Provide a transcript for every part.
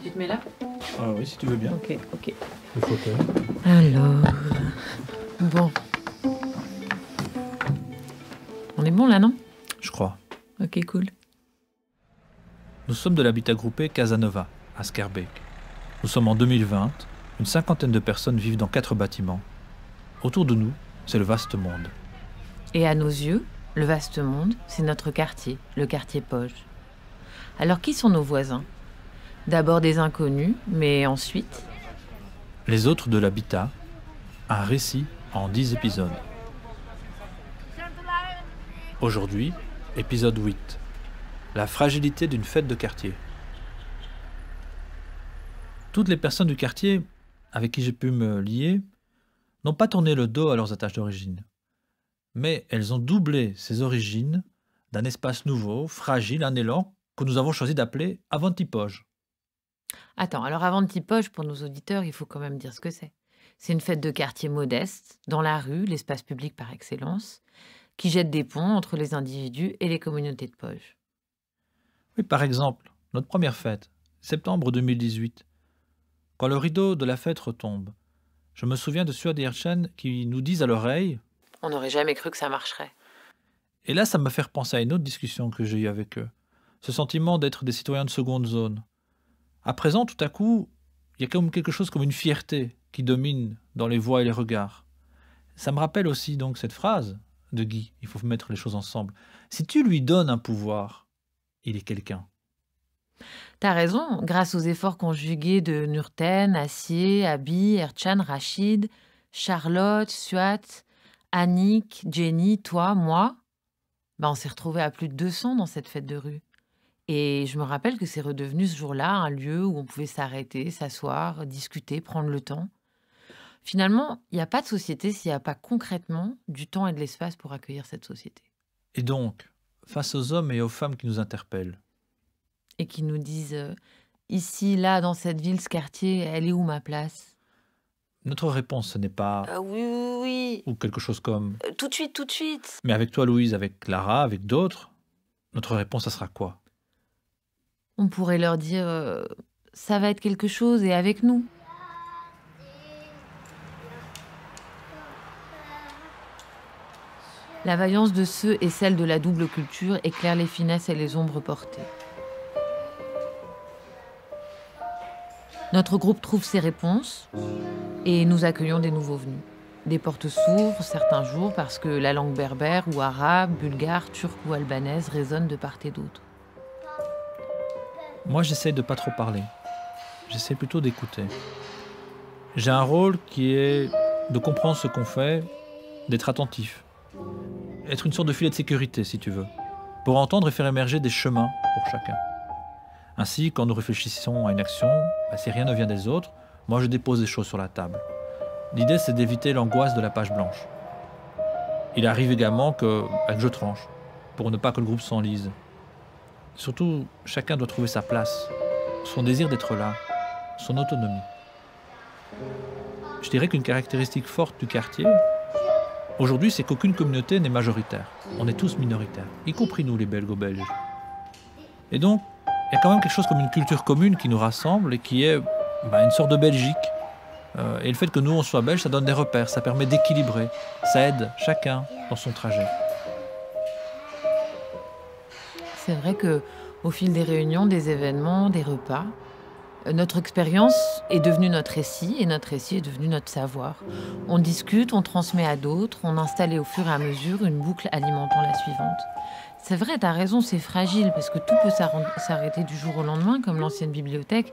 Tu te mets là? Ah oui, si tu veux bien. Ok, ok. Le fauteuil. Alors... Bon. On est bon là, non? Je crois. Ok, cool. Nous sommes de l'habitat groupé Casanova, à Schaerbeek. Nous sommes en 2020, une cinquantaine de personnes vivent dans 4 bâtiments. Autour de nous, c'est le vaste monde. Et à nos yeux, le vaste monde, c'est notre quartier, le quartier Poge. Alors qui sont nos voisins? D'abord des inconnus, mais ensuite... Les autres de l'habitat, un récit en 10 épisodes. Aujourd'hui, épisode 8. La fragilité d'une fête de quartier. Toutes les personnes du quartier avec qui j'ai pu me lier n'ont pas tourné le dos à leurs attaches d'origine. Mais elles ont doublé ces origines d'un espace nouveau, fragile, un élan que nous avons choisi d'appeler Avanti-Poge. Attends, alors avant de Poge, pour nos auditeurs, il faut quand même dire ce que c'est. C'est une fête de quartier modeste, dans la rue, l'espace public par excellence, qui jette des ponts entre les individus et les communautés de Poge. Oui, par exemple, notre première fête, septembre 2018. Quand le rideau de la fête retombe, je me souviens de Suad et Erchan qui nous disent à l'oreille. On n'aurait jamais cru que ça marcherait. Et là, ça m'a fait repenser à une autre discussion que j'ai eue avec eux. Ce sentiment d'être des citoyens de seconde zone. À présent, tout à coup, il y a comme quelque chose comme une fierté qui domine dans les voix et les regards. Ça me rappelle aussi donc cette phrase de Guy, il faut mettre les choses ensemble. Si tu lui donnes un pouvoir, il est quelqu'un. T'as raison, grâce aux efforts conjugués de Nurten, Assier, Abi, Erchan, Rachid, Charlotte, Suat, Annick, Jenny, toi, moi, on s'est retrouvés à plus de 200 dans cette fête de rue. Et je me rappelle que c'est redevenu ce jour-là un lieu où on pouvait s'arrêter, s'asseoir, discuter, prendre le temps. Finalement, il n'y a pas de société s'il n'y a pas concrètement du temps et de l'espace pour accueillir cette société. Et donc, face aux hommes et aux femmes qui nous interpellent, Et qui nous disent ici, là, dans cette ville, ce quartier, elle est où ma place? notre réponse, ce n'est pas Oui, oui, oui. ou quelque chose comme Tout de suite, tout de suite. mais avec toi, Louise, avec Clara, avec d'autres, notre réponse, ça sera quoi? On pourrait leur dire ça va être quelque chose et avec nous. La vaillance de ceux et celles de la double culture éclaire les finesses et les ombres portées. Notre groupe trouve ses réponses et nous accueillons des nouveaux venus. Des portes s'ouvrent certains jours parce que la langue berbère ou arabe, bulgare, turque ou albanaise résonne de part et d'autre. Moi, j'essaie de pas trop parler. J'essaie plutôt d'écouter. J'ai un rôle qui est de comprendre ce qu'on fait, d'être attentif. Être une sorte de filet de sécurité, si tu veux, pour entendre et faire émerger des chemins pour chacun. Ainsi, quand nous réfléchissons à une action, si rien ne vient des autres, moi je dépose des choses sur la table. L'idée, c'est d'éviter l'angoisse de la page blanche. Il arrive également que je tranche, pour ne pas que le groupe s'enlise. Surtout, chacun doit trouver sa place, son désir d'être là, son autonomie. Je dirais qu'une caractéristique forte du quartier, aujourd'hui, c'est qu'aucune communauté n'est majoritaire. On est tous minoritaires, y compris nous, les Belgo-Belges. Et donc, il y a quand même quelque chose comme une culture commune qui nous rassemble et qui est une sorte de Belgique. Et le fait que nous, on soit belges, ça donne des repères, ça permet d'équilibrer, ça aide chacun dans son trajet. C'est vrai qu'au fil des réunions, des événements, des repas, notre expérience est devenue notre récit et notre récit est devenu notre savoir. On discute, on transmet à d'autres, on installe au fur et à mesure une boucle alimentant la suivante. C'est vrai, t'as raison, c'est fragile parce que tout peut s'arrêter du jour au lendemain, comme l'ancienne bibliothèque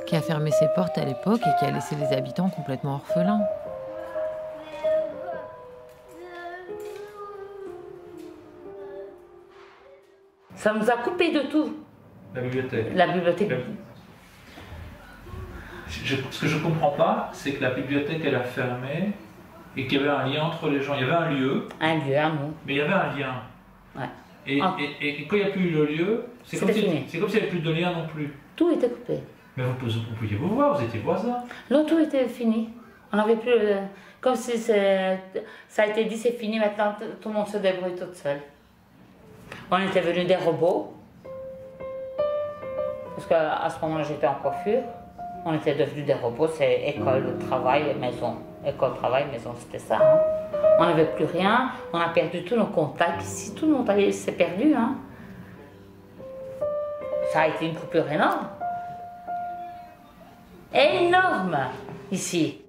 qui a fermé ses portes à l'époque et qui a laissé les habitants complètement orphelins. Ça nous a coupé de tout. La bibliothèque. La bibliothèque. Ce que je ne comprends pas, c'est que la bibliothèque, elle a fermé et qu'il y avait un lien entre les gens. Il y avait un lieu. Un lieu, un mot. Mais il y avait un lien. Ouais. Et quand il n'y a plus le lieu, c'est comme s'il n'y avait plus de lien non plus. Tout était coupé. Mais vous pouviez vous voir, vous étiez voisins. Non, tout était fini. On n'avait plus... comme si ça a été dit, c'est fini, maintenant tout le monde se débrouille tout seul. On était venus des robots. Parce qu'à ce moment-là, j'étais en coiffure. On était devenus des robots, c'est école, travail, maison. École, travail, maison, c'était ça. Hein. On n'avait plus rien, on a perdu tous nos contacts. Ici, tout le monde s'est perdu. Hein. Ça a été une coupure énorme. Énorme, ici.